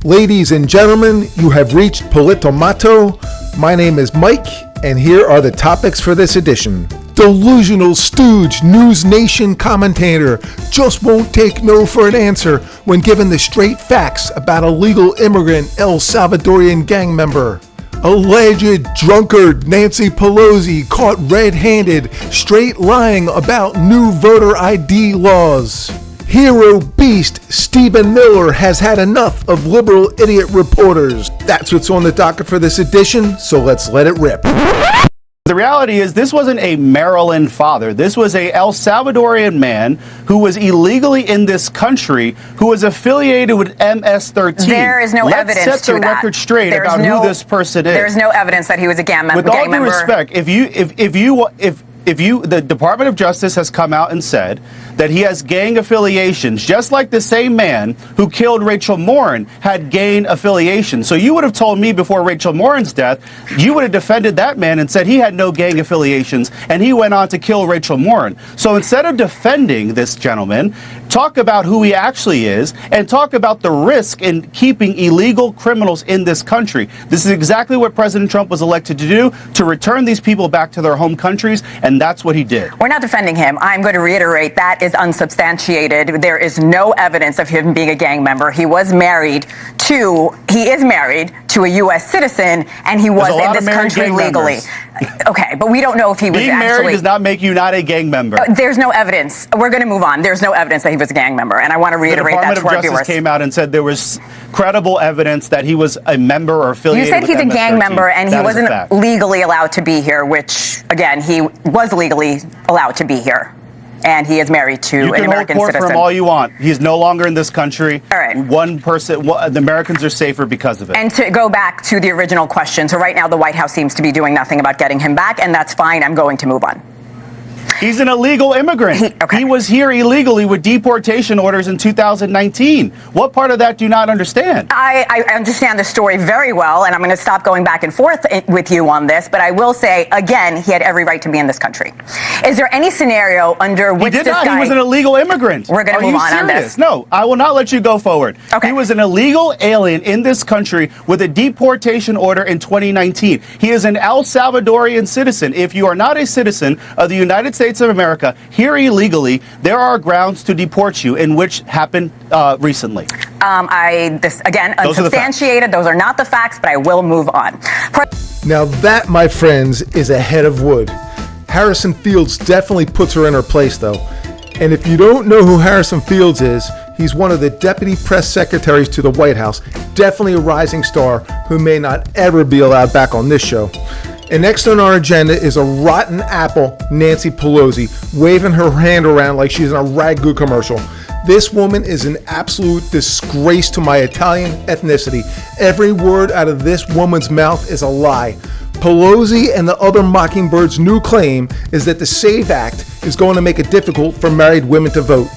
Ladies and gentlemen, you have reached Politomato. My name is Mike, and here are the topics for this edition. Delusional stooge News Nation commentator just won't take no for an answer when given the straight facts about illegal immigrant El Salvadorian gang member. Alleged drunkard Nancy Pelosi caught red-handed, straight lying about new voter ID laws. Hero beast Stephen Miller has had enough of liberal idiot reporters. That's what's on the docket for this edition, so let's let it rip. The reality is this wasn't a Maryland father. This was a El Salvadorian man who was illegally in this country, who was affiliated with MS-13. There is no evidence to that. Let's set the record straight about who this person is. There's no evidence that he was a gang member. With all due respect, if the Department of Justice has come out and said that he has gang affiliations, just like the same man who killed Rachel Morin had gang affiliations. So you would have told me before Rachel Morin's death, you would have defended that man and said he had no gang affiliations, and he went on to kill Rachel Morin. So instead of defending this gentleman, talk about who he actually is and talk about the risk in keeping illegal criminals in this country. This is exactly what President Trump was elected to do, to return these people back to their home countries, and that's what he did. We're not defending him. I'm going to reiterate that is unsubstantiated. There is no evidence of him being a gang member. He is married to a U.S. citizen, and he was in this country legally. Okay, but we don't know if he was being married does not make you not a gang member. There's no evidence. We're going to move on. There's no evidence that he was a gang member, and I want to reiterate that to our viewers. The Department of Justice came out and said there was credible evidence that he was a member or affiliated with MS-13. You said he's a gang member, and he wasn't legally allowed to be here, which, again, he was legally allowed to be here. And he is married to an American citizen. You can hold court for him all you want. He's no longer in this country. All right. The Americans are safer because of it. And to go back to the original question, so right now the White House seems to be doing nothing about getting him back, and that's fine. I'm going to move on. He's an illegal immigrant. He was here illegally with deportation orders in 2019. What part of that do you not understand? I understand the story very well, and I'm going to stop going back and forth with you on this, but I will say, again, he had every right to be in this country. Is there any scenario under which he was an illegal immigrant. We're going to move on this. No, I will not let you go forward. Okay. He was an illegal alien in this country with a deportation order in 2019. He is an El Salvadorian citizen. If you are not a citizen of the United States of America here illegally, there are grounds to deport you, in which happened recently. Again, unsubstantiated. Those are not the facts, but I will move on. Now that, my friends, is a head of wood. Harrison Fields definitely puts her in her place, though. And if you don't know who Harrison Fields is, he's one of the deputy press secretaries to the White House, definitely a rising star who may not ever be allowed back on this show. And next on our agenda is a rotten apple, Nancy Pelosi, waving her hand around like she's in a ragu commercial. This woman is an absolute disgrace to my Italian ethnicity. Every word out of this woman's mouth is a lie. Pelosi and the other Mockingbird's new claim is that the SAVE Act is going to make it difficult for married women to vote.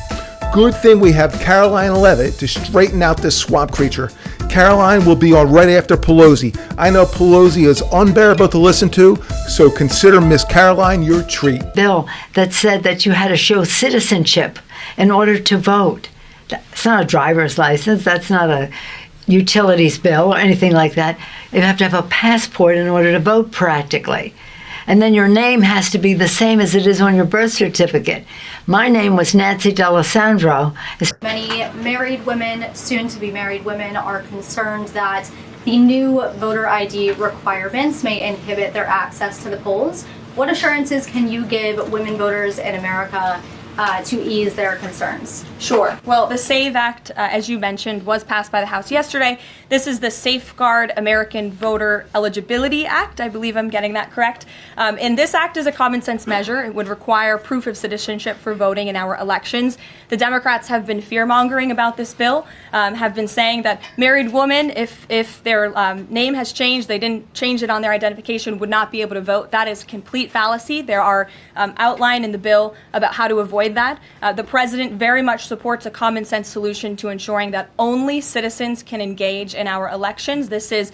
Good thing we have Caroline Leavitt to straighten out this swamp creature. Caroline will be on right after Pelosi. I know Pelosi is unbearable to listen to, so consider Miss Caroline your treat. Bill that said that you had to show citizenship in order to vote. That's not a driver's license. That's not a utilities bill or anything like that. You have to have a passport in order to vote practically. And then your name has to be the same as it is on your birth certificate. My name was Nancy D'Alessandro. Many married women, soon-to-be married women, are concerned that the new voter ID requirements may inhibit their access to the polls. What assurances can you give women voters in America to ease their concerns? Sure. Well, the SAVE Act, as you mentioned, was passed by the House yesterday. This is the Safeguard American Voter Eligibility Act. I believe I'm getting that correct. And this act is a common sense measure. It would require proof of citizenship for voting in our elections. The Democrats have been fear-mongering about this bill, have been saying that married women, if their name has changed, they didn't change it on their identification, would not be able to vote. That is complete fallacy. There are outlined in the bill about how to avoid that. The president very much supports a common sense solution to ensuring that only citizens can engage in our elections. This is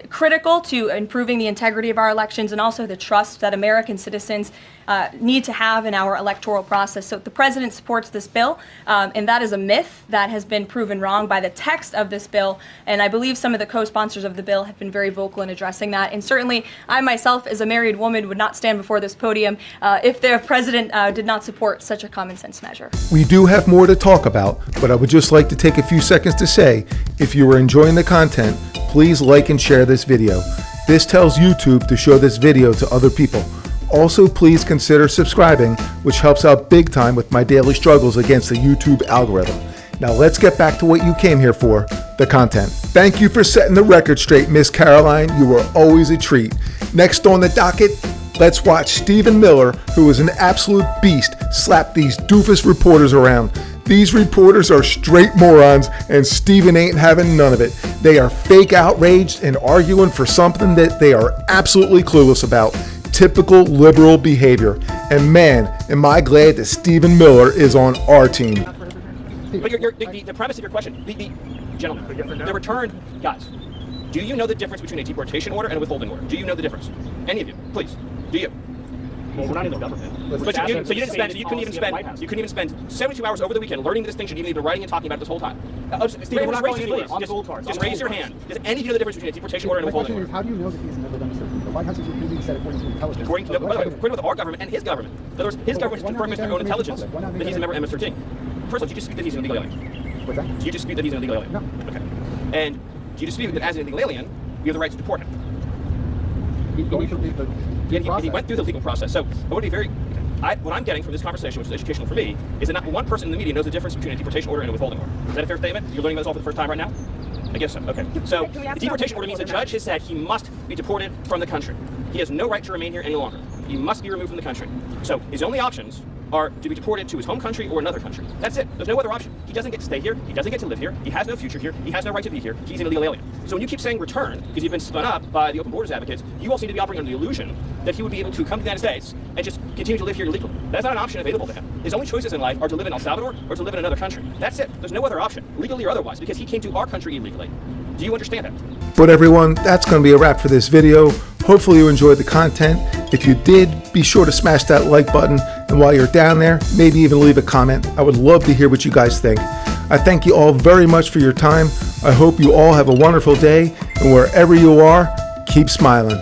critical to improving the integrity of our elections and also the trust that American citizens need to have in our electoral process. So the president supports this bill, and that is a myth that has been proven wrong by the text of this bill. And I believe some of the co-sponsors of the bill have been very vocal in addressing that. And certainly I myself, as a married woman, would not stand before this podium if the president did not support such a common sense measure. We do have more to talk about, but I would just like to take a few seconds to say, if you are enjoying the content, please like and share this video. This tells YouTube to show this video to other people. Also, please consider subscribing, which helps out big time with my daily struggles against the YouTube algorithm. Now let's get back to what you came here for, the content. Thank you for setting the record straight, Miss Caroline. You were always a treat. Next on the docket, let's watch Stephen Miller, who is an absolute beast, slap these doofus reporters around. These reporters are straight morons, and Stephen ain't having none of it. They are fake outraged and arguing for something that they are absolutely clueless about. Typical liberal behavior. And man, am I glad that Stephen Miller is on our team. But the premise of your question, gentlemen, the return, guys, do you know the difference between a deportation order and a withholding order? Do you know the difference? Any of you, please, do you? Well, we're not in the government. But you couldn't even spend 72 hours over the weekend learning the distinction you've been writing and talking about it this whole time. Stephen, we're not going anywhere. On the gold cards. Just raise your hand. Does any of you know the difference between a deportation order and a withholding order? How do you know that he's never done certain? The White House has repeatedly said according to intelligence. According to our government and his government. In other words, his government is confirming with their own intelligence that he's a member of MS-13. First of all, do you dispute that he's an illegal alien? What's that? Do you dispute that he's an illegal alien? No. Okay. And do you dispute that as an illegal alien, you have the right to deport him? He went through the legal process. So I would be very. What I'm getting from this conversation, which is educational for me, is that not one person in the media knows the difference between a deportation order and a withholding order. Is that a fair statement? You're learning this all for the first time right now? I guess so. Okay. So the deportation order means the judge has said he must be deported from the country. He has no right to remain here any longer. He must be removed from the country. So his only options are to be deported to his home country or another country. That's it. There's no other option. He doesn't get to stay here. He doesn't get to live here. He has no future here. He has no right to be here. He's an illegal alien. So when you keep saying return, because you've been spun up by the open borders advocates, you all seem to be operating under the illusion that he would be able to come to the United States and just continue to live here illegally. That's not an option available to him. His only choices in life are to live in El Salvador or to live in another country. That's it. There's no other option, legally or otherwise, because he came to our country illegally. Do you understand that? But everyone, that's going to be a wrap for this video. Hopefully you enjoyed the content. If you did, be sure to smash that like button. And while you're down there, maybe even leave a comment. I would love to hear what you guys think. I thank you all very much for your time. I hope you all have a wonderful day. And wherever you are, keep smiling.